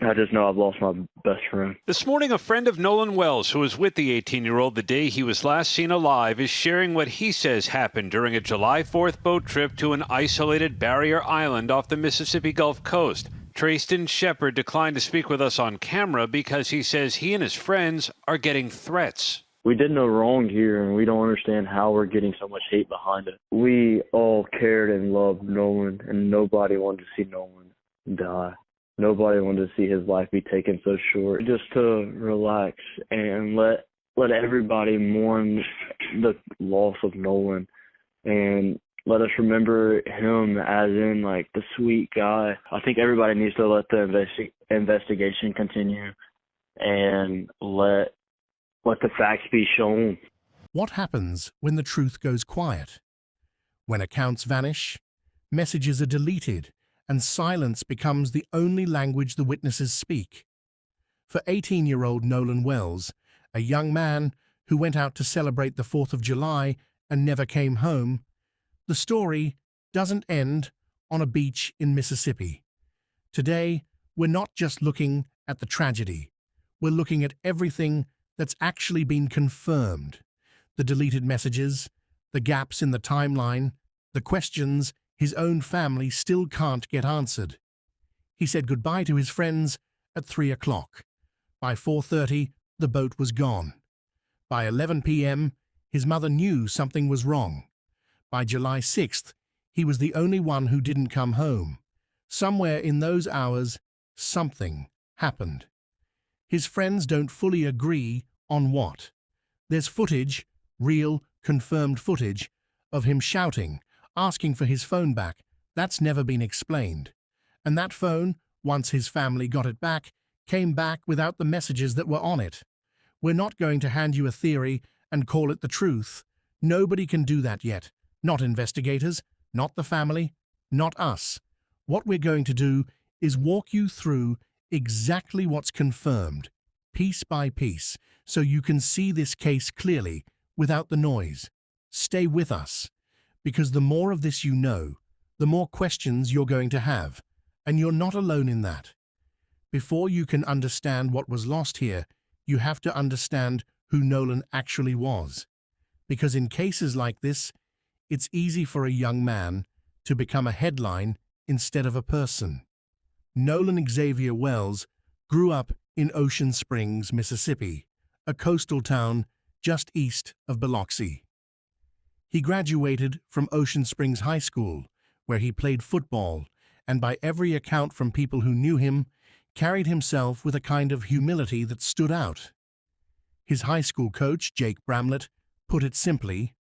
I just know I've lost my best friend. This morning, a friend of Nolan Wells, who was with the 18-year-old the day he was last seen alive, is sharing what he says happened during a July 4th boat trip to an isolated barrier island off the Mississippi Gulf Coast. Trayston Shepard declined to speak with us on camera because he says he and his friends are getting threats. We did no wrong here, and we don't understand how we're getting so much hate behind it. We all cared and loved Nolan, and nobody wanted to see Nolan die. Nobody wanted to see his life be taken so short. Just to relax and let everybody mourn the loss of Nolan, and let us remember him as in like the sweet guy. I think everybody needs to let the investigation continue and let the facts be shown. What happens when the truth goes quiet? When accounts vanish, messages are deleted, and silence becomes the only language the witnesses speak. For 18-year-old Nolan Wells, a young man who went out to celebrate the 4th of July and never came home, the story doesn't end on a beach in Mississippi. Today, we're not just looking at the tragedy. We're looking at everything that's actually been confirmed. The deleted messages, the gaps in the timeline, the questions his own family still can't get answered. He said goodbye to his friends at 3 o'clock. By 4:30, the boat was gone. By 11 p.m., his mother knew something was wrong. By July 6th, he was the only one who didn't come home. Somewhere in those hours, something happened. His friends don't fully agree on what. There's footage, real, confirmed footage, of him shouting, asking for his phone back. That's never been explained. And that phone, once his family got it back, came back without the messages that were on it. We're not going to hand you a theory and call it the truth. Nobody can do that yet. Not investigators, not the family, not us. What we're going to do is walk you through exactly what's confirmed, piece by piece, so you can see this case clearly, without the noise. Stay with us, because the more of this you know, the more questions you're going to have, and you're not alone in that. Before you can understand what was lost here, you have to understand who Nolan actually was. Because in cases like this, it's easy for a young man to become a headline instead of a person. Nolan Xavier Wells grew up in Ocean Springs, Mississippi, a coastal town just east of Biloxi. He graduated from Ocean Springs High School, where he played football, and by every account from people who knew him, carried himself with a kind of humility that stood out. His high school coach, Jake Bramlett, put it simply,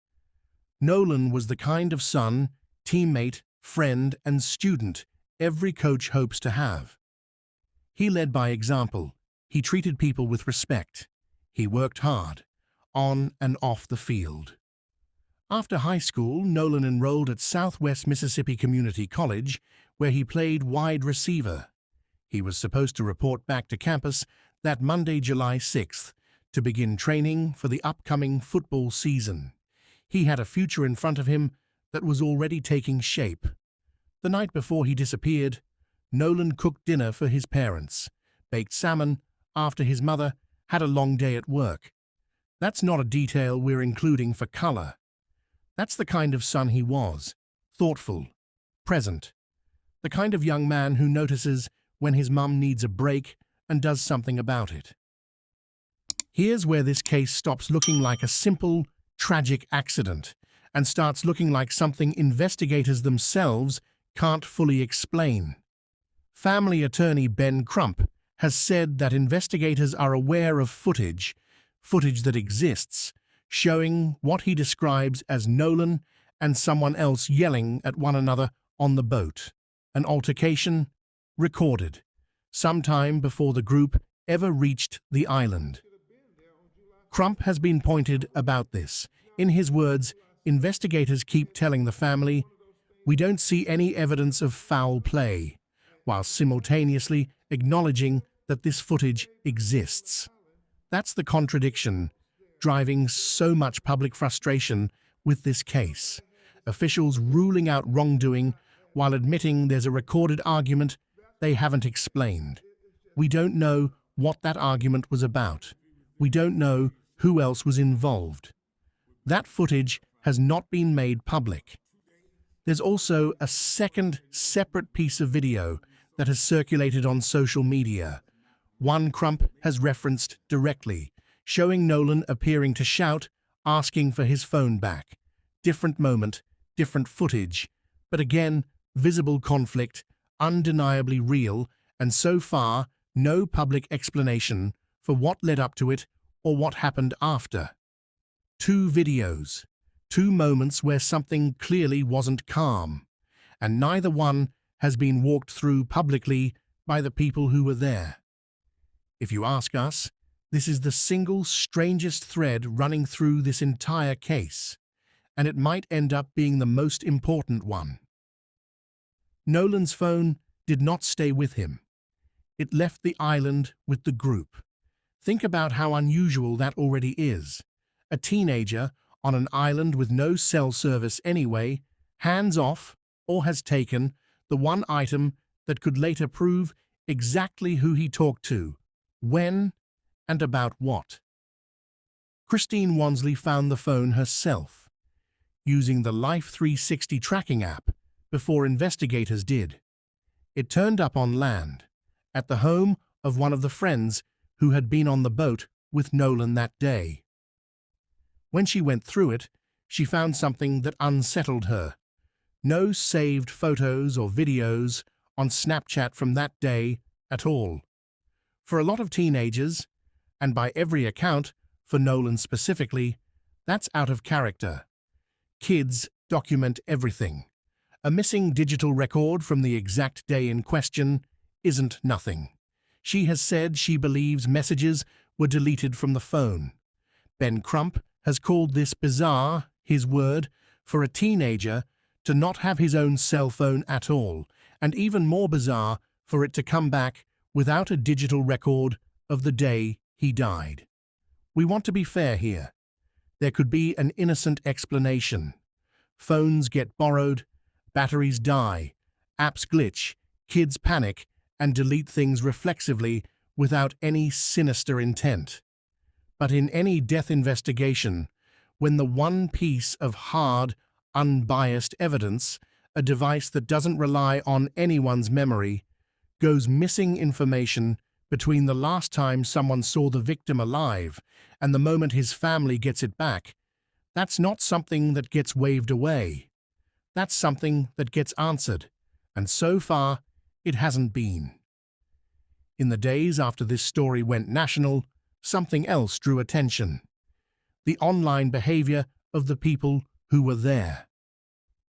Nolan was the kind of son, teammate, friend, and student every coach hopes to have. He led by example. He treated people with respect. He worked hard, on and off the field. After high school, Nolan enrolled at Southwest Mississippi Community College, where he played wide receiver. He was supposed to report back to campus that Monday, July 6th, to begin training for the upcoming football season. He had a future in front of him that was already taking shape. The night before he disappeared, Nolan cooked dinner for his parents, baked salmon after his mother had a long day at work. That's not a detail we're including for color. That's the kind of son he was, thoughtful, present, the kind of young man who notices when his mum needs a break and does something about it. Here's where this case stops looking like a simple, tragic accident and starts looking like something investigators themselves can't fully explain. Family attorney Ben Crump has said that investigators are aware of footage that exists, showing what he describes as Nolan and someone else yelling at one another on the boat. An altercation recorded sometime before the group ever reached the island. Crump has been pointed about this. In his words, investigators keep telling the family, "We don't see any evidence of foul play," while simultaneously acknowledging that this footage exists. That's the contradiction driving so much public frustration with this case. Officials ruling out wrongdoing while admitting there's a recorded argument they haven't explained. We don't know what that argument was about. We don't know who else was involved. That footage has not been made public. There's also a second separate piece of video that has circulated on social media. One Crump has referenced directly, showing Nolan appearing to shout, asking for his phone back. Different moment, different footage, but again, visible conflict, undeniably real, and so far, no public explanation for what led up to it or what happened after. Two videos, two moments where something clearly wasn't calm, and neither one has been walked through publicly by the people who were there. If you ask us, this is the single strangest thread running through this entire case, and it might end up being the most important one. Nolan's phone did not stay with him. It left the island with the group. Think about how unusual that already is. A teenager on an island with no cell service anyway, hands off, or has taken the one item that could later prove exactly who he talked to, when, and about what. Christine Wansley found the phone herself, using the Life 360 tracking app before investigators did. It turned up on land, at the home of one of the friends who had been on the boat with Nolan that day. When she went through it, she found something that unsettled her. No saved photos or videos on Snapchat from that day at all. For a lot of teenagers, and by every account, for Nolan specifically, that's out of character. Kids document everything. A missing digital record from the exact day in question isn't nothing. She has said she believes messages were deleted from the phone. Ben Crump has called this bizarre, his word, for a teenager to not have his own cell phone at all, and even more bizarre for it to come back without a digital record of the day he died. We want to be fair here. There could be an innocent explanation. Phones get borrowed, batteries die, apps glitch, kids panic and delete things reflexively without any sinister intent. But in any death investigation, when the one piece of hard, unbiased evidence, a device that doesn't rely on anyone's memory, goes missing information between the last time someone saw the victim alive and the moment his family gets it back, that's not something that gets waved away. That's something that gets answered, and so far, it hasn't been. In the days after this story went national, something else drew attention: the online behavior of the people who were there.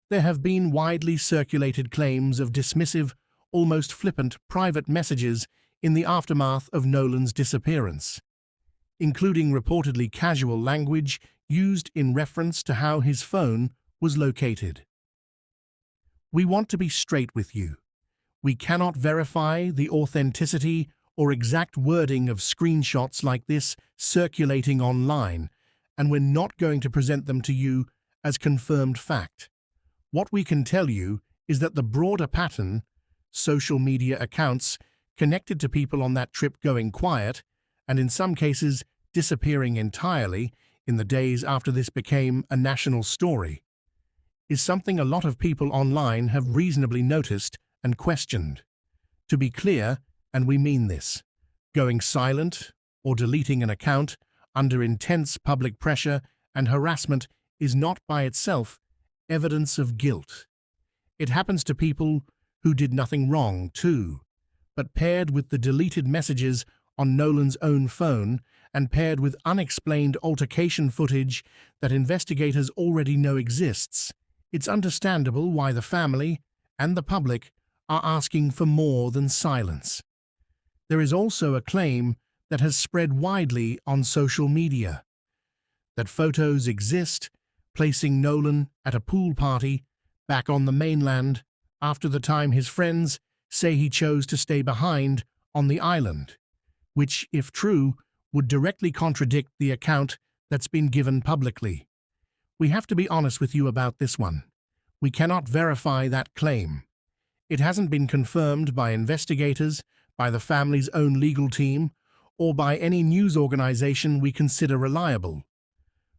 There have been widely circulated claims of dismissive, almost flippant private messages in the aftermath of Nolan's disappearance, including reportedly casual language used in reference to how his phone was located. We want to be straight with you. We cannot verify the authenticity or exact wording of screenshots like this circulating online, and we're not going to present them to you as confirmed fact. What we can tell you is that the broader pattern, social media accounts connected to people on that trip going quiet, and in some cases disappearing entirely in the days after this became a national story, is something a lot of people online have reasonably noticed and questioned. To be clear, and we mean this, going silent or deleting an account under intense public pressure and harassment is not by itself evidence of guilt. It happens to people who did nothing wrong too, but paired with the deleted messages on Nolan's own phone and paired with unexplained altercation footage that investigators already know exists, it's understandable why the family and the public are asking for more than silence. There is also a claim that has spread widely on social media that photos exist placing Nolan at a pool party back on the mainland after the time his friends say he chose to stay behind on the island, which, if true, would directly contradict the account that's been given publicly. We have to be honest with you about this one. We cannot verify that claim. It hasn't been confirmed by investigators, by the family's own legal team, or by any news organization we consider reliable.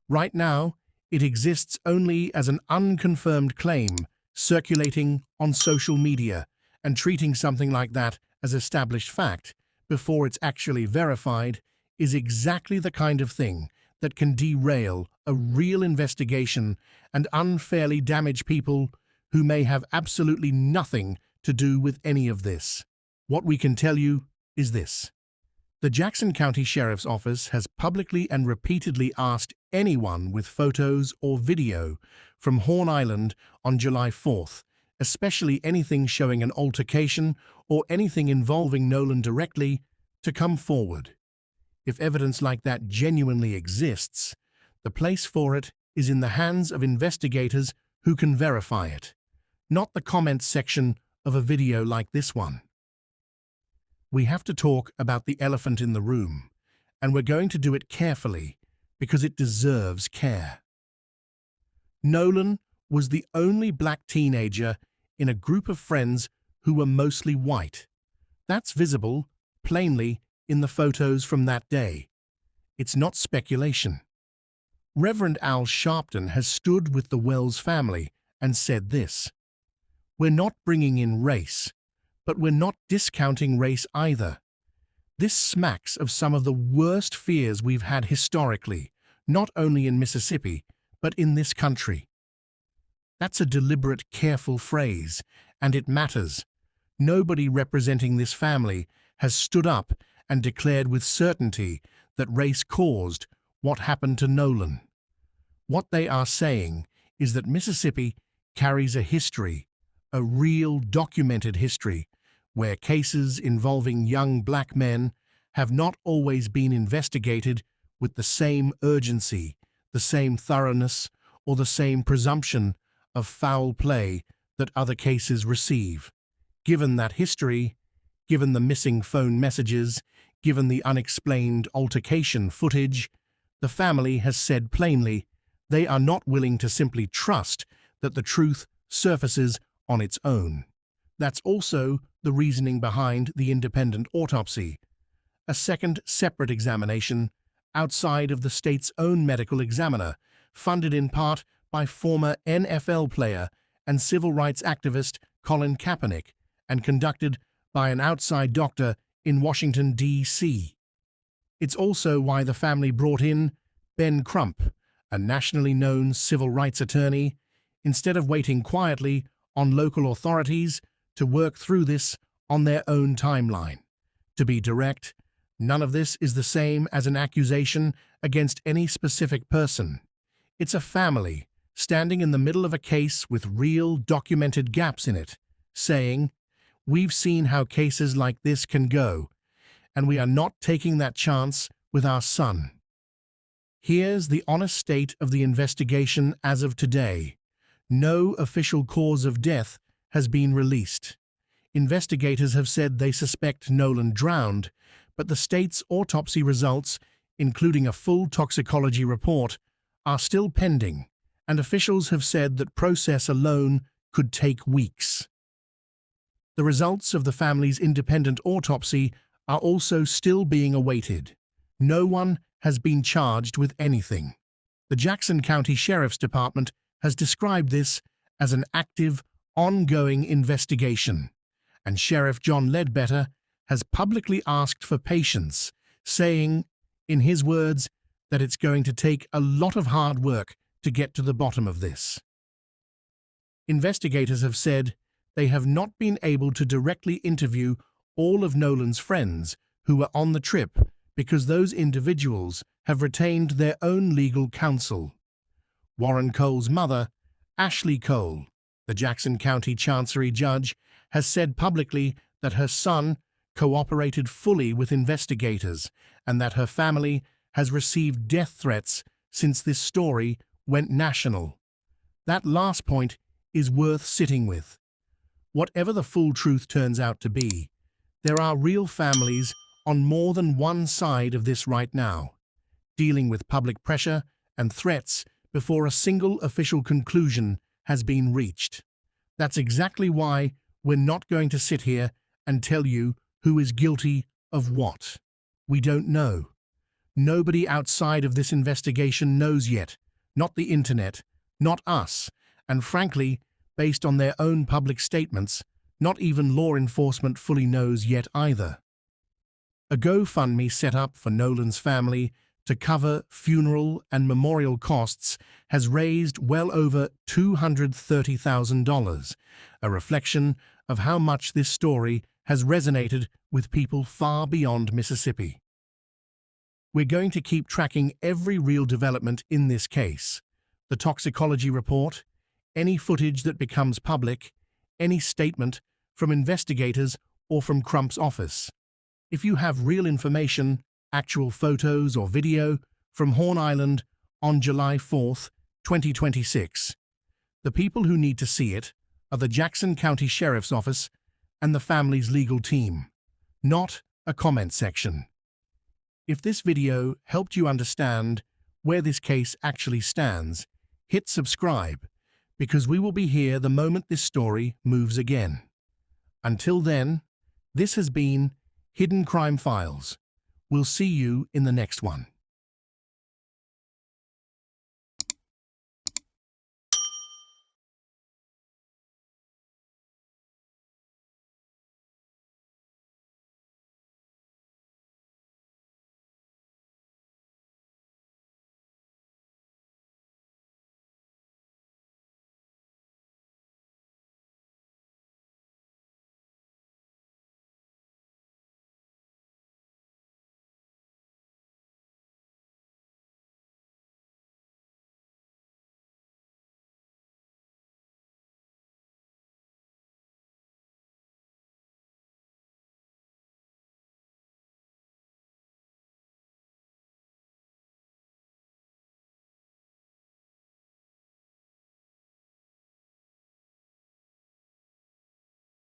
Right now, it exists only as an unconfirmed claim circulating on social media, and treating something like that as established fact before it's actually verified is exactly the kind of thing that can derail a real investigation and unfairly damage people who may have absolutely nothing to do with any of this. What we can tell you is this. The Jackson County Sheriff's Office has publicly and repeatedly asked anyone with photos or video from Horn Island on July 4th, especially anything showing an altercation or anything involving Nolan directly, to come forward. If evidence like that genuinely exists, the place for it is in the hands of investigators who can verify it, not the comments section of a video like this one. We have to talk about the elephant in the room, and we're going to do it carefully because it deserves care. Nolan was the only black teenager in a group of friends who were mostly white. That's visible, plainly, in the photos from that day. It's not speculation. Reverend Al Sharpton has stood with the Wells family and said this: "We're not bringing in race, but we're not discounting race either. This smacks of some of the worst fears we've had historically, not only in Mississippi, but in this country." That's a deliberate, careful phrase, and it matters. Nobody representing this family has stood up and declared with certainty that race caused what happened to Nolan. What they are saying is that Mississippi carries a history, a real documented history, where cases involving young black men have not always been investigated with the same urgency, the same thoroughness, or the same presumption of foul play that other cases receive. Given that history, given the missing phone messages, given the unexplained altercation footage, the family has said plainly they are not willing to simply trust that the truth surfaces on its own. That's also the reasoning behind the independent autopsy, a second separate examination outside of the state's own medical examiner, funded in part by former NFL player and civil rights activist Colin Kaepernick, and conducted by an outside doctor in Washington, D.C. It's also why the family brought in Ben Crump, a nationally known civil rights attorney, instead of waiting quietly on local authorities to work through this on their own timeline. To be direct, none of this is the same as an accusation against any specific person. It's a family standing in the middle of a case with real documented gaps in it, saying, "We've seen how cases like this can go, and we are not taking that chance with our son." Here's the honest state of the investigation as of today. No official cause of death has been released. Investigators have said they suspect Nolan drowned, but the state's autopsy results, including a full toxicology report, are still pending, and officials have said that process alone could take weeks. The results of the family's independent autopsy are also still being awaited. No one has been charged with anything. The Jackson County Sheriff's Department has described this as an active, ongoing investigation, and Sheriff John Ledbetter has publicly asked for patience, saying, in his words, that it's going to take a lot of hard work to get to the bottom of this. Investigators have said they have not been able to directly interview all of Nolan's friends who were on the trip because those individuals have retained their own legal counsel. Warren Cole's mother, Ashley Cole, the Jackson County Chancery judge, has said publicly that her son cooperated fully with investigators and that her family has received death threats since this story went national. That last point is worth sitting with. Whatever the full truth turns out to be, there are real families on more than one side of this right now, dealing with public pressure and threats before a single official conclusion has been reached. That's exactly why we're not going to sit here and tell you Who is guilty of what? We don't know. Nobody outside of this investigation knows yet. Not the internet, not us, and frankly, based on their own public statements, not even law enforcement fully knows yet either. A GoFundMe set up for Nolan's family to cover funeral and memorial costs has raised well over $230,000, a reflection of how much this story has resonated with people far beyond Mississippi. We're going to keep tracking every real development in this case, the toxicology report, any footage that becomes public, any statement from investigators or from Crump's office. If you have real information, actual photos or video from Horn Island on July 4th, 2026, the people who need to see it are the Jackson County Sheriff's Office and the family's legal team, not a comment section. If this video helped you understand where this case actually stands, hit subscribe, because we will be here the moment this story moves again. Until then, this has been Hidden Crime Files. We'll see you in the next one.